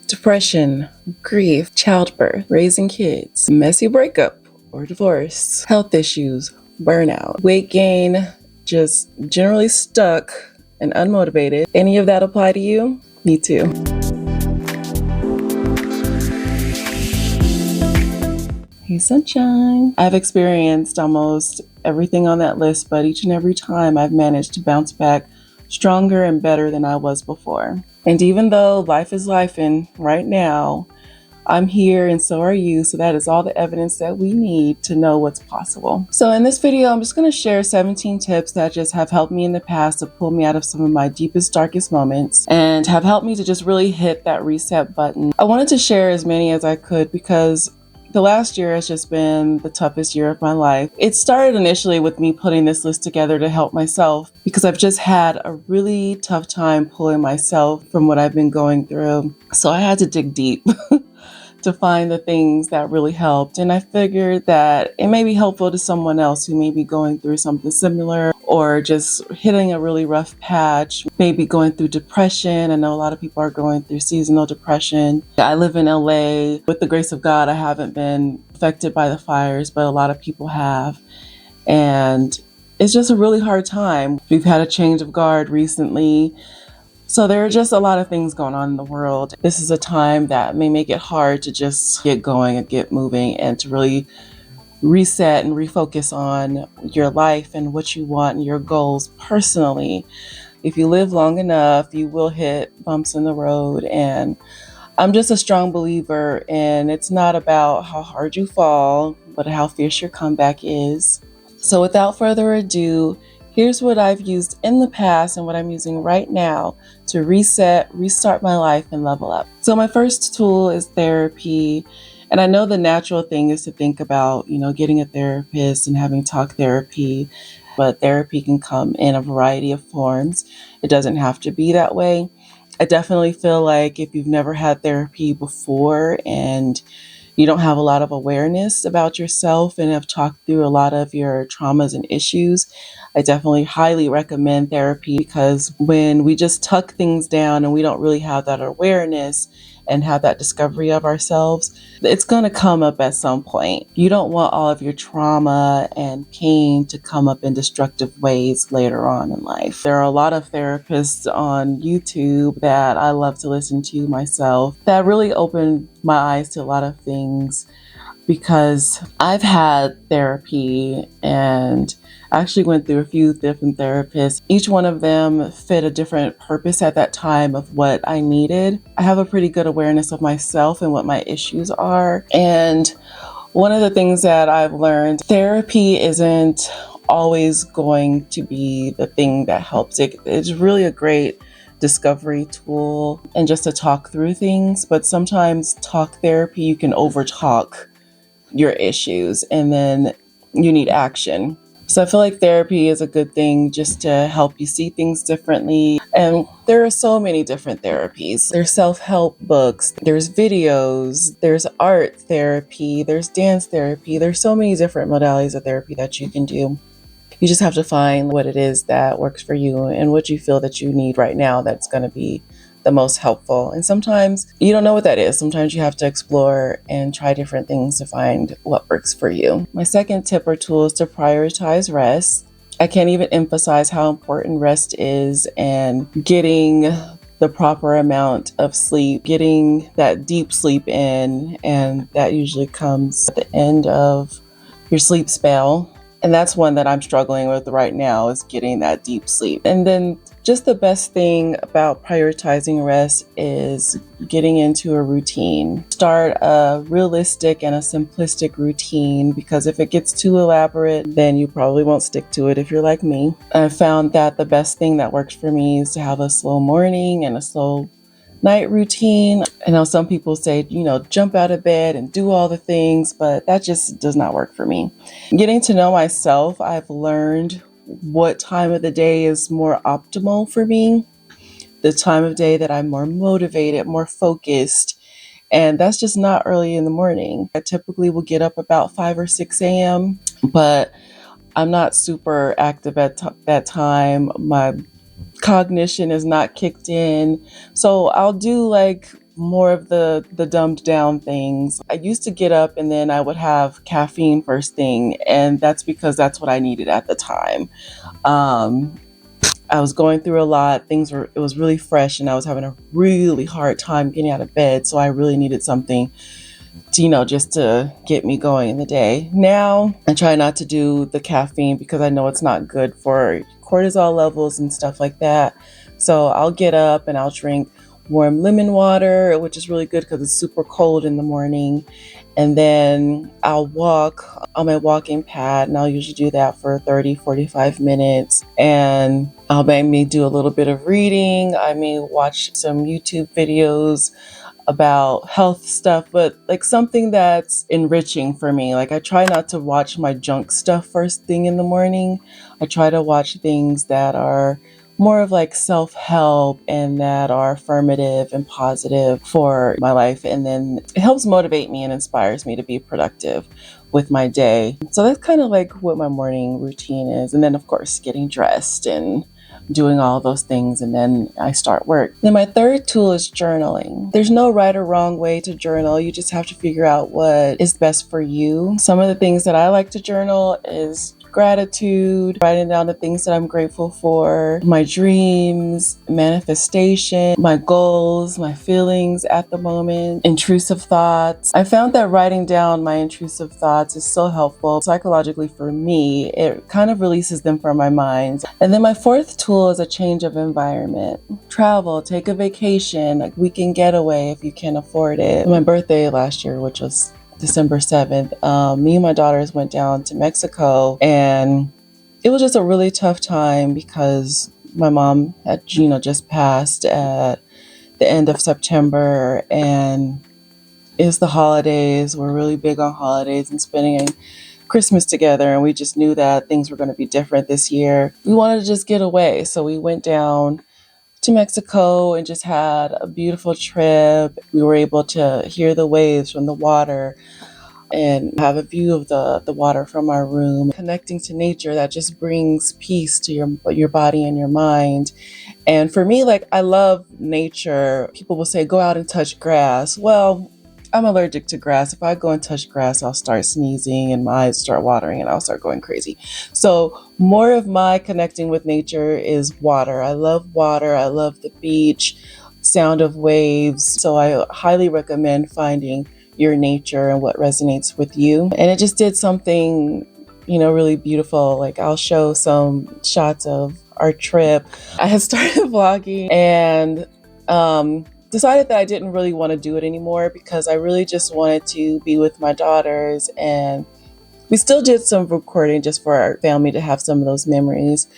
depression, grief, childbirth, raising kids, messy breakup or divorce, health issues, burnout, weight gain, just generally stuck and unmotivated. Any of that apply to you? Me too. Hey, sunshine. I've experienced almost everything on that list, but each and every time I've managed to bounce back stronger and better than I was before. And even though life is lifing right now, I'm here and so are you, so that is all the evidence that we need to know what's possible. So in this video, I'm just going to share 17 tips that just have helped me in the past to pull me out of some of my deepest, darkest moments and have helped me to just really hit that reset button. I wanted to share as many as I could because the last year has just been the toughest year of my life. It started initially with me putting this list together to help myself because I've just had a really tough time pulling myself from what I've been going through. So I had to dig deep to find the things that really helped. And I figured that it may be helpful to someone else who may be going through something similar or just hitting a really rough patch, maybe going through depression. I know a lot of people are going through seasonal depression. I live in LA. With the grace of God, I haven't been affected by the fires, but a lot of people have. And it's just a really hard time. We've had a change of guard recently. So there are just a lot of things going on in the world. This is a time that may make it hard to just get going and get moving and to really reset and refocus on your life and what you want and your goals personally. If you live long enough, you will hit bumps in the road. And I'm just a strong believer in it's not about how hard you fall, but how fierce your comeback is. So without further ado, here's what I've used in the past and what I'm using right now to reset, restart my life, and level up. So my first tool is therapy. And I know the natural thing is to think about, getting a therapist and having talk therapy, but therapy can come in a variety of forms. It doesn't have to be that way. I definitely feel like if you've never had therapy before and you don't have a lot of awareness about yourself and have talked through a lot of your traumas and issues, I definitely highly recommend therapy because when we just tuck things down and we don't really have that awareness and have that discovery of ourselves, it's going to come up at some point. You don't want all of your trauma and pain to come up in destructive ways later on in life. There are a lot of therapists on YouTube that I love to listen to myself that really opened my eyes to a lot of things because I've had therapy and I actually went through a few different therapists. Each one of them fit a different purpose at that time of what I needed. I have a pretty good awareness of myself and what my issues are. And one of the things that I've learned, therapy isn't always going to be the thing that helps. It's really a great discovery tool and just to talk through things. But sometimes talk therapy, you can over talk your issues and then you need action. So I feel like therapy is a good thing just to help you see things differently. And there are so many different therapies. There's self-help books, there's videos, there's art therapy, there's dance therapy. There's so many different modalities of therapy that you can do. You just have to find what it is that works for you and what you feel that you need right now that's going to be the most helpful. And sometimes you don't know what that is. Sometimes you have to explore and try different things to find what works for you. My second tip or tool is to prioritize rest. I can't even emphasize how important rest is and getting the proper amount of sleep, getting that deep sleep in, and that usually comes at the end of your sleep spell. And that's one that I'm struggling with right now is getting that deep sleep. And then just the best thing about prioritizing rest is getting into a routine. Start a realistic and a simplistic routine because if it gets too elaborate, then you probably won't stick to it if you're like me. I found that the best thing that works for me is to have a slow morning and a slow night routine. I know some people say, jump out of bed and do all the things, but that just does not work for me. Getting to know myself, I've learned what time of the day is more optimal for me, the time of day that I'm more motivated, more focused, and that's just not early in the morning. I typically will get up about 5 or 6 a.m., but I'm not super active at that time. My cognition is not kicked in. So I'll do like more of the dumbed down things. I used to get up and then I would have caffeine first thing, and that's because that's what I needed at the time. Um, I was going through a lot. It was really fresh, and I was having a really hard time getting out of bed. So I really needed something to, just to get me going in the day. Now I try not to do the caffeine because I know it's not good for cortisol levels and stuff like that. So I'll get up and I'll drink warm lemon water, which is really good because it's super cold in the morning. And then I'll walk on my walking pad, and I'll usually do that for 30, 45 minutes. And I'll maybe do a little bit of reading. I may watch some YouTube videos about health stuff, but like something that's enriching for me. Like I try not to watch my junk stuff first thing in the morning. I try to watch things that are more of like self-help and that are affirmative and positive for my life. And then it helps motivate me and inspires me to be productive with my day. So that's kind of like what my morning routine is. And then of course getting dressed and doing all those things, and then I start work. Then my third tool is journaling. There's no right or wrong way to journal. You just have to figure out what is best for you. Some of the things that I like to journal is gratitude, writing down the things that I'm grateful for, my dreams, manifestation, my goals, my feelings at the moment, intrusive thoughts. I found that writing down my intrusive thoughts is so helpful psychologically for me. It kind of releases them from my mind. And then my fourth tool is a change of environment. Travel, take a vacation, like weekend getaway if you can afford it. My birthday last year, which was December 7th, me and my daughters went down to Mexico, and it was just a really tough time because my mom had, just passed at the end of September, and it's the holidays. We're really big on holidays and spending Christmas together, and we just knew that things were going to be different this year. We wanted to just get away, so we went down to Mexico and just had a beautiful trip. We were able to hear the waves from the water and have a view of the water from our room. Connecting to nature, that just brings peace to your body and your mind. And for me, like, I love nature. People will say, go out and touch grass. Well, I'm allergic to grass. If I go and touch grass, I'll start sneezing and my eyes start watering and I'll start going crazy. So more of my connecting with nature is water. I love water. I love the beach, sound of waves. So I highly recommend finding your nature and what resonates with you. And it just did something, really beautiful. Like I'll show some shots of our trip. I had started vlogging and decided that I didn't really want to do it anymore because I really just wanted to be with my daughters, and we still did some recording just for our family to have some of those memories,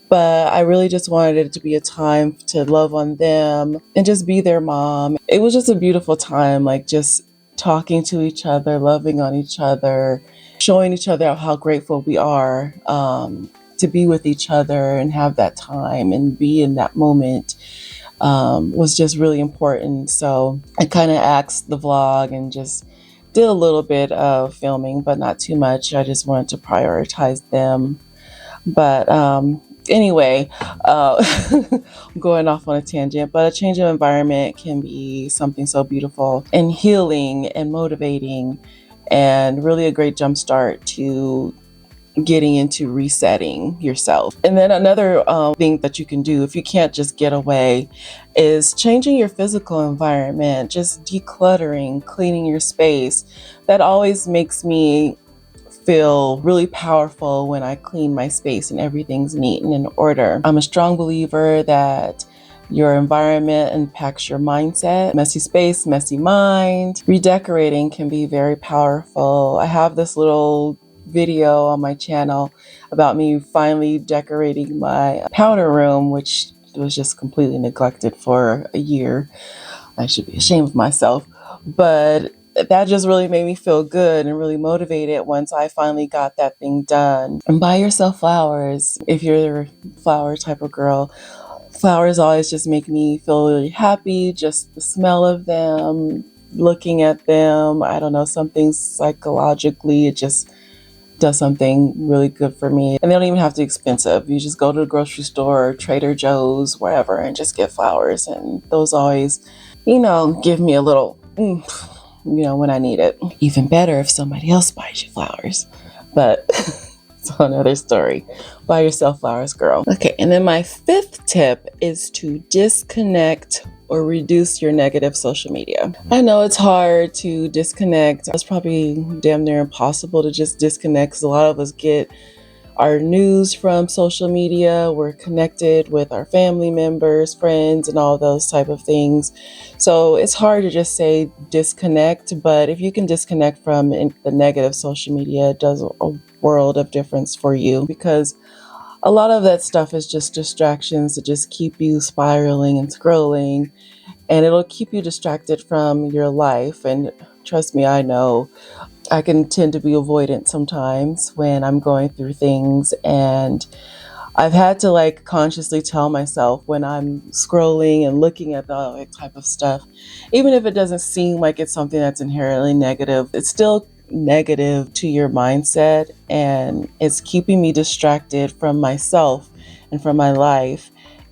but I really just wanted it to be a time to love on them and just be their mom. It was just a beautiful time, like just talking to each other, loving on each other, showing each other how grateful we are to be with each other and have that time and be in that moment. Was just really important. So I kind of axed the vlog and just did a little bit of filming, but not too much. I just wanted to prioritize them. But anyway, I'm going off on a tangent, but a change of environment can be something so beautiful and healing and motivating, and really a great jumpstart to getting into resetting yourself. And then another thing that you can do if you can't just get away is changing your physical environment, just decluttering, cleaning your space. That always makes me feel really powerful when I clean my space and everything's neat and in order. I'm a strong believer that your environment impacts your mindset. Messy space, messy mind. Redecorating can be very powerful. I have this little video on my channel about me finally decorating my powder room, which was just completely neglected for a year. I should be ashamed of myself, but that just really made me feel good and really motivated once I finally got that thing done. And buy yourself flowers if you're a flower type of girl. Flowers always just make me feel really happy, just the smell of them, looking at them. I don't know, something psychologically, it just does something really good for me. And they don't even have to be expensive. You just go to the grocery store, Trader Joe's, wherever, and just get flowers. And those always give me a little oomph, when I need it. Even better if somebody else buys you flowers. But it's another story. Buy yourself flowers, girl. Okay, and then my fifth tip is to disconnect or reduce your negative social media. I know it's hard to disconnect. It's probably damn near impossible to just disconnect because a lot of us get our news from social media. We're connected with our family members, friends, and all those type of things. So it's hard to just say disconnect, but if you can disconnect from the negative social media, it does a world of difference for you, because a lot of that stuff is just distractions that just keep you spiraling and scrolling, and it'll keep you distracted from your life. And trust me, I know I can tend to be avoidant sometimes when I'm going through things, and I've had to consciously tell myself when I'm scrolling and looking at the type of stuff, even if it doesn't seem like it's something that's inherently negative, it's still negative to your mindset, and it's keeping me distracted from myself and from my life.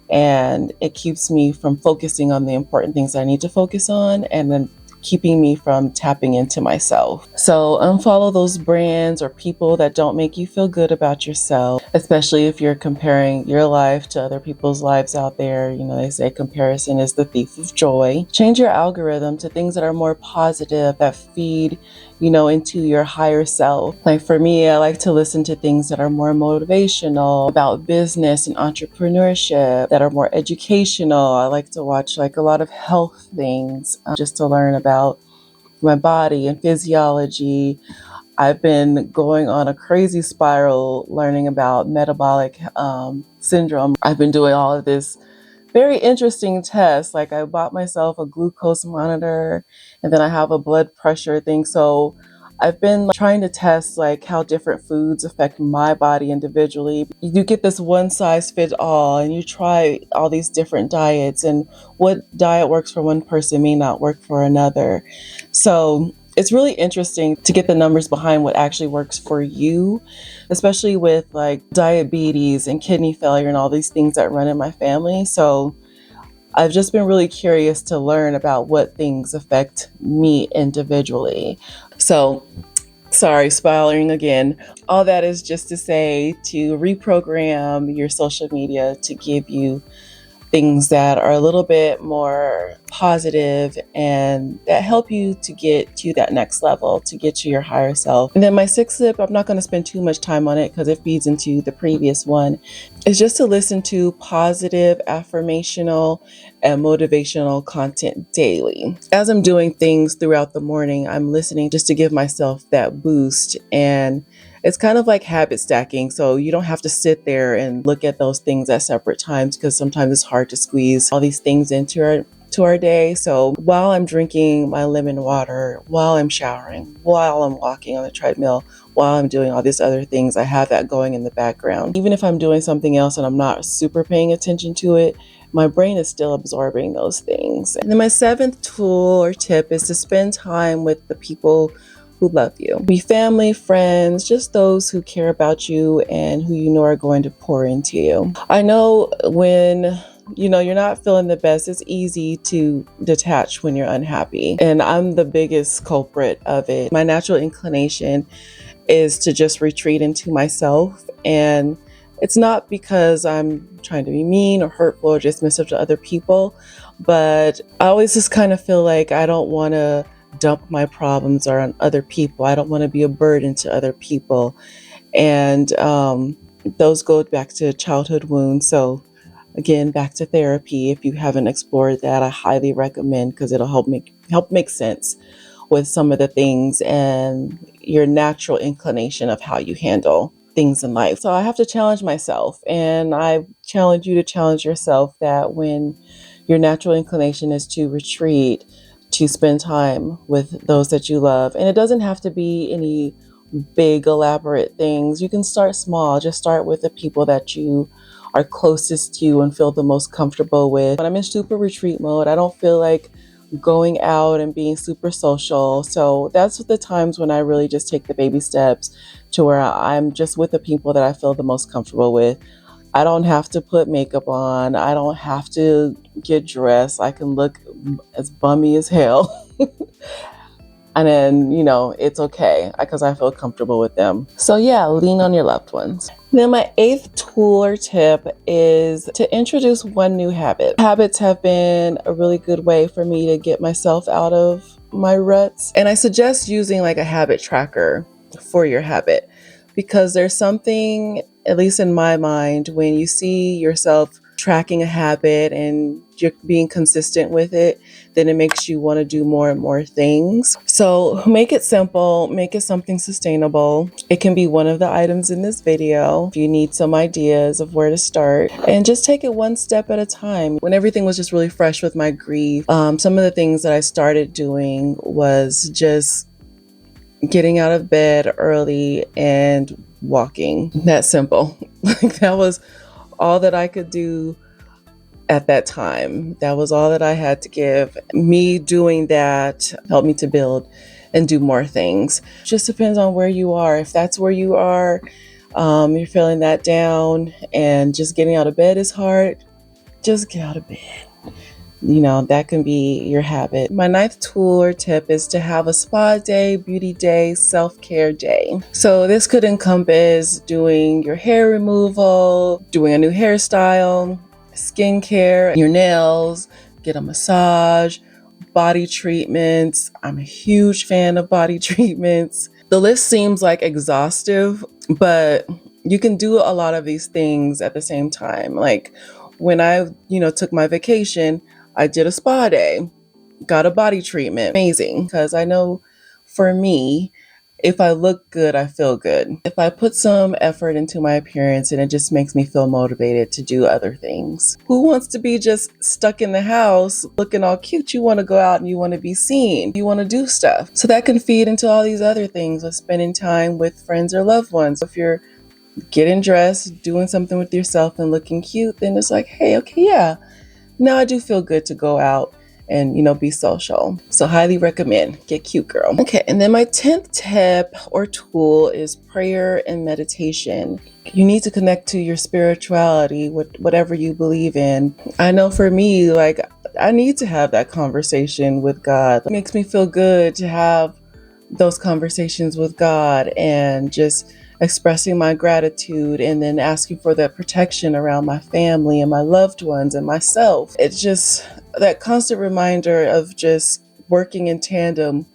And it keeps me from focusing on the important things I need to focus on, and then keeping me from tapping into myself. So unfollow those brands or people that don't make you feel good about yourself, especially if you're comparing your life to other people's lives out there. They say comparison is the thief of joy. Change your algorithm to things that are more positive, that feed, into your higher self. Like for me, I like to listen to things that are more motivational, about business and entrepreneurship, that are more educational. I like to watch a lot of health things, just to learn about my body and physiology. I've been going on a crazy spiral learning about metabolic syndrome. I've been doing all of this very interesting tests. Like I bought myself a glucose monitor, and then I have a blood pressure thing. So I've been trying to test how different foods affect my body individually. You get this one size fits all, and you try all these different diets, and what diet works for one person may not work for another. So it's really interesting to get the numbers behind what actually works for you, especially with diabetes and kidney failure and all these things that run in my family. So I've just been really curious to learn about what things affect me individually. So, sorry, spiraling again. All that is just to say to reprogram your social media to give you things that are a little bit more positive and that help you to get to that next level, to get to your higher self. And then my sixth tip, I'm not going to spend too much time on it because it feeds into the previous one, is just to listen to positive, affirmational, and motivational content daily. As I'm doing things throughout the morning, I'm listening just to give myself that boost. And it's kind of like habit stacking. So you don't have to sit there and look at those things at separate times, because sometimes it's hard to squeeze all these things into our day. So while I'm drinking my lemon water, while I'm showering, while I'm walking on the treadmill, while I'm doing all these other things, I have that going in the background. Even if I'm doing something else and I'm not super paying attention to it, my brain is still absorbing those things. And then my seventh tool or tip is to spend time with the people who love you. Be family, friends, just those who care about you and who you know are going to pour into you. I know when you're not feeling the best, it's easy to detach when you're unhappy. And I'm the biggest culprit of it. My natural inclination is to just retreat into myself. And it's not because I'm trying to be mean or hurtful or dismissive to other people, but I always just kind of feel like I don't want to dump my problems on other people. I don't want to be a burden to other people. And those go back to childhood wounds. So again, back to therapy. If you haven't explored that, I highly recommend, because it'll help make sense with some of the things and your natural inclination of how you handle things in life. So I have to challenge myself, and I challenge you to challenge yourself, that when your natural inclination is to retreat, to spend time with those that you love. And it doesn't have to be any big elaborate things. You can start small. Just start with the people that you are closest to and feel the most comfortable with. When I'm in super retreat mode, I don't feel like going out and being super social. So that's the times when I really just take the baby steps to where I'm just with the people that I feel the most comfortable with. I don't have to put makeup on. I don't have to get dressed. I can look as bummy as hell. And then, it's okay because I feel comfortable with them. So yeah, lean on your loved ones. Then my 8th tool or tip is to introduce one new habit. Habits have been a really good way for me to get myself out of my ruts. And I suggest using like a habit tracker for your habit, because there's something, at least in my mind, when you see yourself tracking a habit and you're being consistent with it, then it makes you want to do more and more things. So make it simple, make it something sustainable. It can be one of the items in this video if you need some ideas of where to start, and just take it one step at a time. When everything was just really fresh with my grief, some of the things that I started doing was just getting out of bed early and walking. That simple. Like, that was all that I could do at that time. That was all that I had to give. Me doing that helped me to build and do more things. Just depends on where you are. If that's where you are, you're feeling that down and just getting out of bed is hard, just get out of bed. That can be your habit. My 9th tool or tip is to have a spa day, beauty day, self-care day. So this could encompass doing your hair removal, doing a new hairstyle, skincare, your nails, get a massage, body treatments. I'm a huge fan of body treatments. The list seems like exhaustive, but you can do a lot of these things at the same time. Like when I, took my vacation, I did a spa day, got a body treatment. Amazing. Because I know for me, if I look good, I feel good. If I put some effort into my appearance, and it just makes me feel motivated to do other things. Who wants to be just stuck in the house looking all cute? You want to go out and you want to be seen. You want to do stuff. So that can feed into all these other things, like spending time with friends or loved ones. If you're getting dressed, doing something with yourself and looking cute, then it's like, hey, okay, yeah. Now I do feel good to go out and, be social. So highly recommend. Get cute, girl. Okay, and then my 10th tip or tool is prayer and meditation. You need to connect to your spirituality, with whatever you believe in. I know for me, like, I need to have that conversation with God. It makes me feel good to have those conversations with God and just expressing my gratitude, and then asking for that protection around my family and my loved ones and myself. It's just that constant reminder of just working in tandem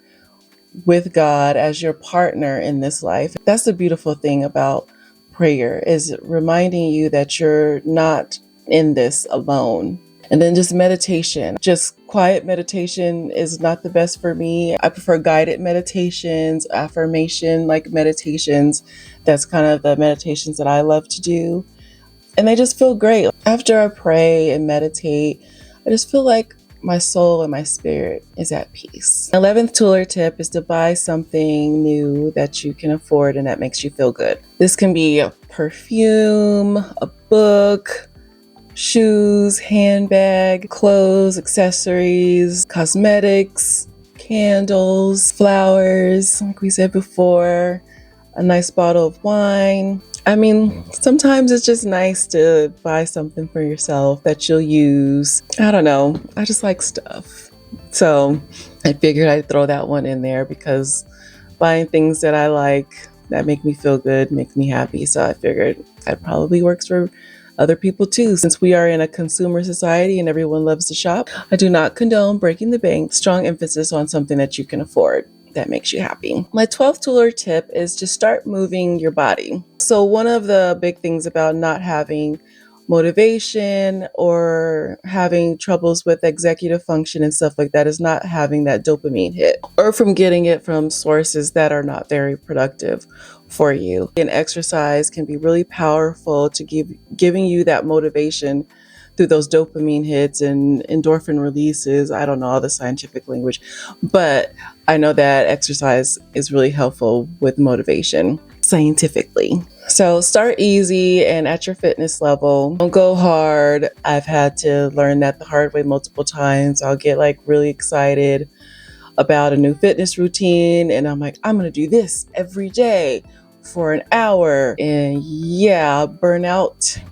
with God as your partner in this life. That's the beautiful thing about prayer, is reminding you that you're not in this alone. And then just meditation. Just quiet meditation is not the best for me. I prefer guided meditations, affirmation like meditations. That's kind of the meditations that I love to do. And they just feel great. After I pray and meditate, I just feel like my soul and my spirit is at peace. 11th tool or tip is to buy something new that you can afford and that makes you feel good. This can be a perfume, a book, shoes, handbag, clothes, accessories, cosmetics, candles, flowers, like we said before, a nice bottle of wine. I mean, sometimes it's just nice to buy something for yourself that you'll use. I don't know. I just like stuff. So I figured I'd throw that one in there, because buying things that I like, that make me feel good, makes me happy. So I figured that probably works for other people too. Since we are in a consumer society and everyone loves to shop, I do not condone breaking the bank. Strong emphasis on something that you can afford that makes you happy. My 12th tool or tip is to start moving your body. So one of the big things about not having motivation or having troubles with executive function and stuff like that is not having that dopamine hit, or from getting it from sources that are not very productive for you. And exercise can be really powerful to giving you that motivation through those dopamine hits and endorphin releases. I don't know all the scientific language, but I know that exercise is really helpful with motivation scientifically. So start easy and at your fitness level. Don't go hard. I've had to learn that the hard way multiple times. I'll get like really excited about a new fitness routine and I'm like, I'm going to do this every day for an hour. And yeah, burn out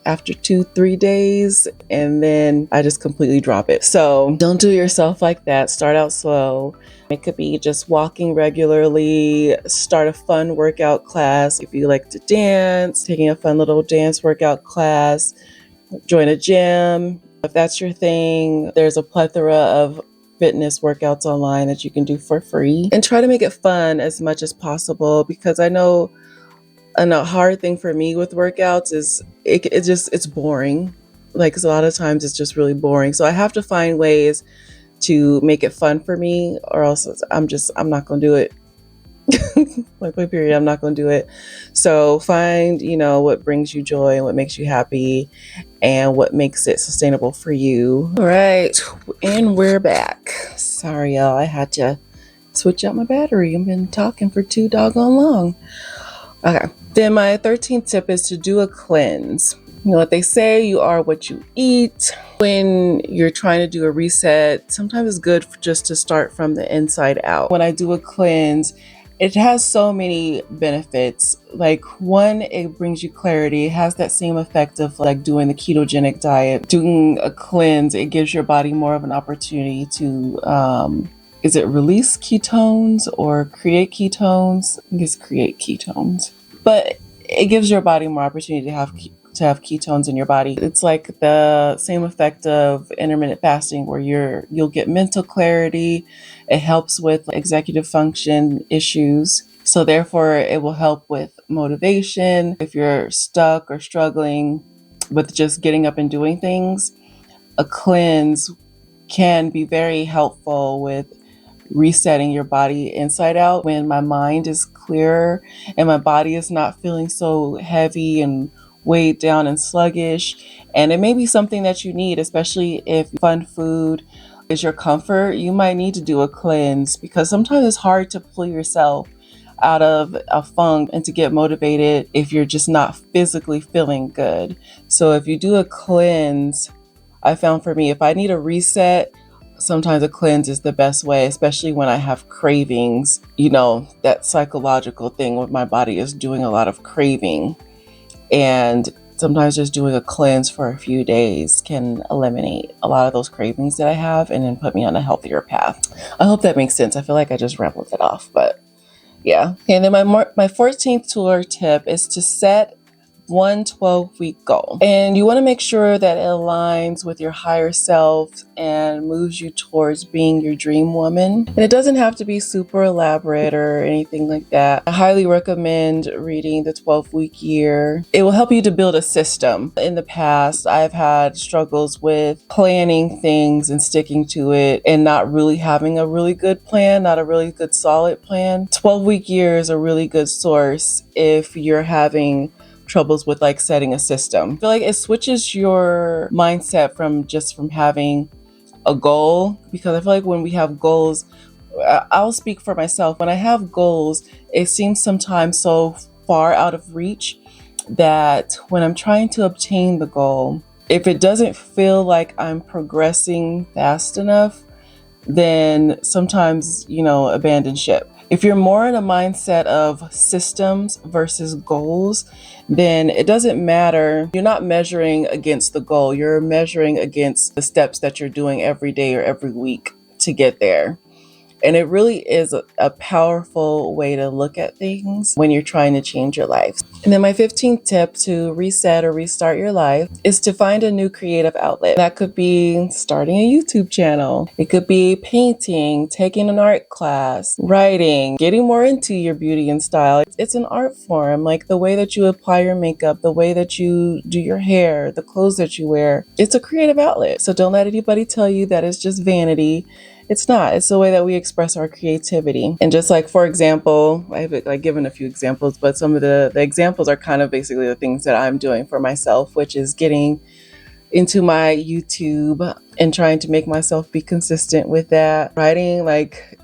after 2-3 days, and then I just completely drop it. So don't do yourself like that. Start out slow. It could be just walking regularly, start a fun workout class. If you like to dance, taking a fun little dance workout class, join a gym. If that's your thing, there's a plethora of fitness workouts online that you can do for free, and try to make it fun as much as possible, because I know a hard thing for me with workouts is it's boring. Like, 'cause a lot of times it's just really boring. So I have to find ways to make it fun for me, or else I'm not going to do it. Like, period, I'm not going to do it. So find, what brings you joy and what makes you happy and what makes it sustainable for you. All right. And we're back. Sorry, y'all. I had to switch out my battery. I've been talking for too doggone long. Okay. Then my 13th tip is to do a cleanse. You know what they say, you are what you eat. When you're trying to do a reset, sometimes it's good just to start from the inside out. When I do a cleanse, it has so many benefits. Like, one, it brings you clarity. It has that same effect of like doing the ketogenic diet. Doing a cleanse, it gives your body more of an opportunity to, is it release ketones or create ketones? I think it's create ketones. But it gives your body more opportunity to have ketones in your body. It's like the same effect of intermittent fasting, where you'll get mental clarity. It helps with executive function issues. So therefore, it will help with motivation. If you're stuck or struggling with just getting up and doing things, a cleanse can be very helpful with resetting your body inside out. When my mind is clearer and my body is not feeling so heavy and weighed down and sluggish. And it may be something that you need, especially if fun food is your comfort. You might need to do a cleanse, because sometimes it's hard to pull yourself out of a funk and to get motivated if you're just not physically feeling good. So if you do a cleanse, I found for me, if I need a reset, sometimes a cleanse is the best way, especially when I have cravings. That psychological thing with my body is doing a lot of craving. And sometimes just doing a cleanse for a few days can eliminate a lot of those cravings that I have and then put me on a healthier path. I hope that makes sense. I feel like I just rambled it off, but yeah. And then my 14th tool or tip is to set one 12-week goal. And you want to make sure that it aligns with your higher self and moves you towards being your dream woman. And it doesn't have to be super elaborate or anything like that. I highly recommend reading the 12-week year. It will help you to build a system. In the past, I've had struggles with planning things and sticking to it and not really having a really good plan, not a really good solid plan. 12-week year is a really good source if you're having troubles with like setting a system. I feel like it switches your mindset from having a goal, because I feel like when we have goals, I'll speak for myself. When I have goals, it seems sometimes so far out of reach that when I'm trying to obtain the goal, if it doesn't feel like I'm progressing fast enough, then sometimes, abandon ship. If you're more in a mindset of systems versus goals, then it doesn't matter. You're not measuring against the goal. You're measuring against the steps that you're doing every day or every week to get there. And it really is a powerful way to look at things when you're trying to change your life. And then my 15th tip to reset or restart your life is to find a new creative outlet. That could be starting a YouTube channel. It could be painting, taking an art class, writing, getting more into your beauty and style. It's an art form, like the way that you apply your makeup, the way that you do your hair, the clothes that you wear. It's a creative outlet. So don't let anybody tell you that it's just vanity. It's not. It's the way that we express our creativity. And just like, for example, I've given a few examples, but some of the examples are kind of basically the things that I'm doing for myself, which is getting into my YouTube and trying to make myself be consistent with that. Writing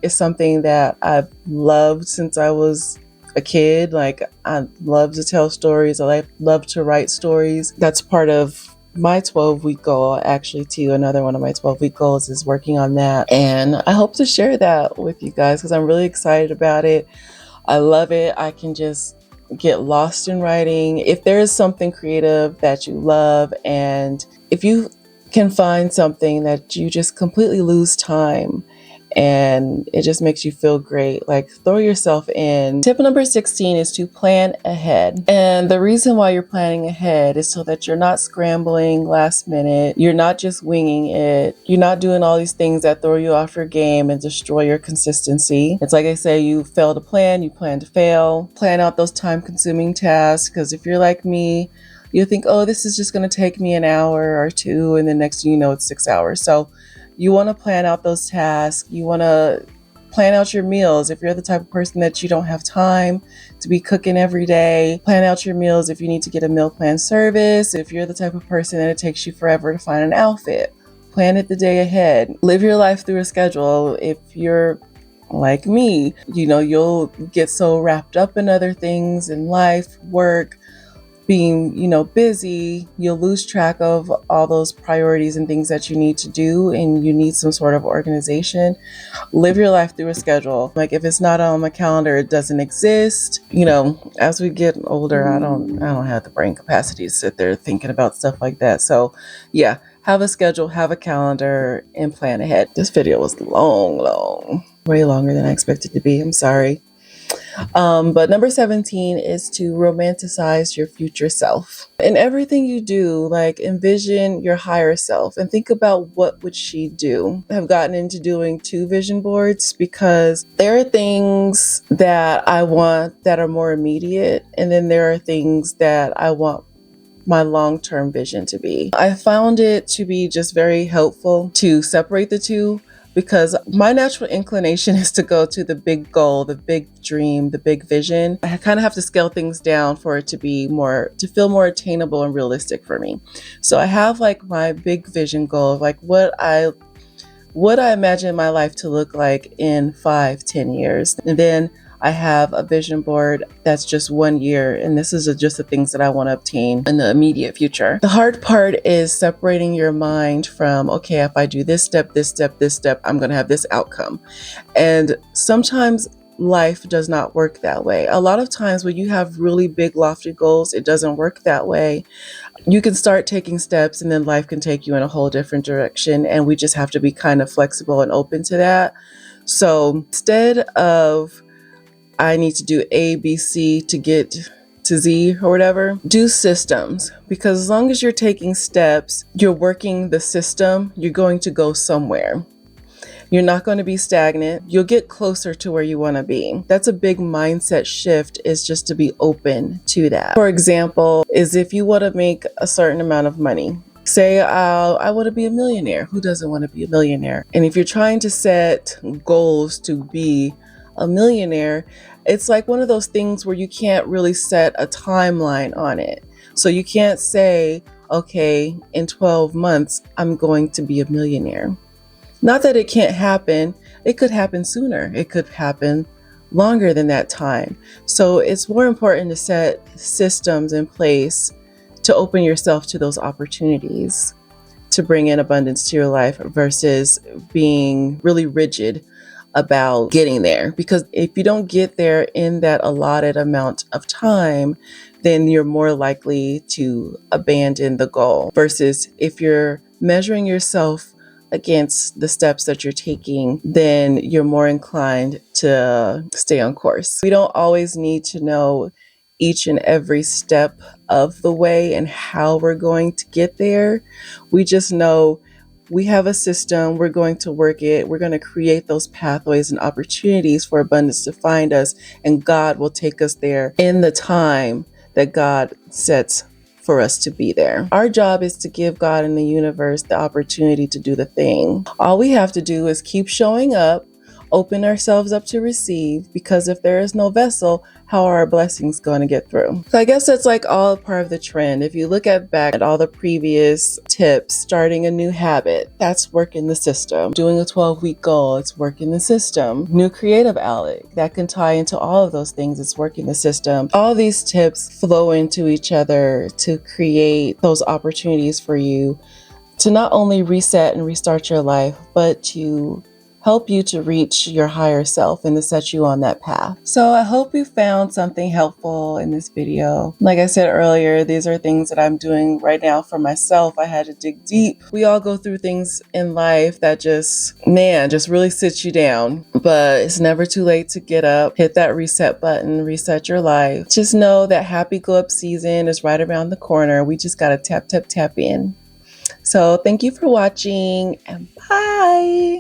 is something that I've loved since I was a kid. Like, I love to tell stories. I love to write stories. That's part of my 12-week goal, actually, too. Another one of my 12-week goals is working on that. And I hope to share that with you guys because I'm really excited about it. I love it. I can just get lost in writing, if there is something creative that you love, and if you can find something that you just completely lose time and it just makes you feel great, like throw yourself in. Tip number 16 is to plan ahead. And the reason why you're planning ahead is so that you're not scrambling last minute. You're not just winging it. You're not doing all these things that throw you off your game and destroy your consistency. It's like I say, you fail to plan, you plan to fail. Plan out those time consuming tasks, because if you're like me, you think, oh, this is just going to take me an hour or two, and then next thing you know, it's 6 hours. So you want to plan out those tasks. You want to plan out your meals. If you're the type of person that you don't have time to be cooking every day, plan out your meals if you need to get a meal plan service. If you're the type of person that it takes you forever to find an outfit, plan it the day ahead. Live your life through a schedule. If you're like me, you'll get so wrapped up in other things in life, work, being, busy, you'll lose track of all those priorities and things that you need to do, and you need some sort of organization. Live your life through a schedule. Like if it's not on my calendar, it doesn't exist. As we get older, I don't have the brain capacity to sit there thinking about stuff like that. So yeah, have a schedule, have a calendar, and plan ahead. This video was long, way longer than I expected to be. I'm sorry. But number 17 is to romanticize your future self. In everything you do, like envision your higher self and think about what would she do. I have gotten into doing 2 vision boards because there are things that I want that are more immediate, and then there are things that I want my long-term vision to be. I found it to be just very helpful to separate the two, because my natural inclination is to go to the big goal, the big dream, the big vision. I kind of have to scale things down for it to feel more attainable and realistic for me. So I have like my big vision goal of like what I imagine my life to look like in 5-10 years. And then I have a vision board that's just 1 year, and this is just the things that I want to obtain in the immediate future. The hard part is separating your mind from, okay, if I do this step, I'm going to have this outcome. And sometimes life does not work that way. A lot of times when you have really big, lofty goals, it doesn't work that way. You can start taking steps and then life can take you in a whole different direction, and we just have to be kind of flexible and open to that. So instead of I need to do A, B, C to get to Z or whatever, do systems, because as long as you're taking steps, you're working the system, you're going to go somewhere. You're not going to be stagnant. You'll get closer to where you want to be. That's a big mindset shift, is just to be open to that. For example, is if you want to make a certain amount of money, say I want to be a millionaire. Who doesn't want to be a millionaire? And if you're trying to set goals to be a millionaire, it's like one of those things where you can't really set a timeline on it. So you can't say, okay, in 12 months, I'm going to be a millionaire. Not that it can't happen. It could happen sooner. It could happen longer than that time. So it's more important to set systems in place to open yourself to those opportunities to bring in abundance to your life, versus being really rigid about getting there. Because if you don't get there in that allotted amount of time, then you're more likely to abandon the goal, versus if you're measuring yourself against the steps that you're taking, then you're more inclined to stay on course. We don't always need to know each and every step of the way and how we're going to get there. We just know we have a system, we're going to work it, we're going to create those pathways and opportunities for abundance to find us, and God will take us there in the time that God sets for us to be there. Our job is to give God and the universe the opportunity to do the thing. All we have to do is keep showing up, open ourselves up to receive, because if there is no vessel, how are our blessings going to get through? So I guess that's like all part of the trend. If you look back at all the previous tips, starting a new habit, that's working the system. Doing a 12-week goal, it's working the system. New creative outlet, that can tie into all of those things, it's working the system. All these tips flow into each other to create those opportunities for you to not only reset and restart your life, but to help you to reach your higher self and to set you on that path. So I hope you found something helpful in this video. Like I said earlier, these are things that I'm doing right now for myself. I had to dig deep. We all go through things in life that just really sits you down. But it's never too late to get up, hit that reset button, reset your life. Just know that happy glow up season is right around the corner. We just gotta tap in. So thank you for watching, and bye.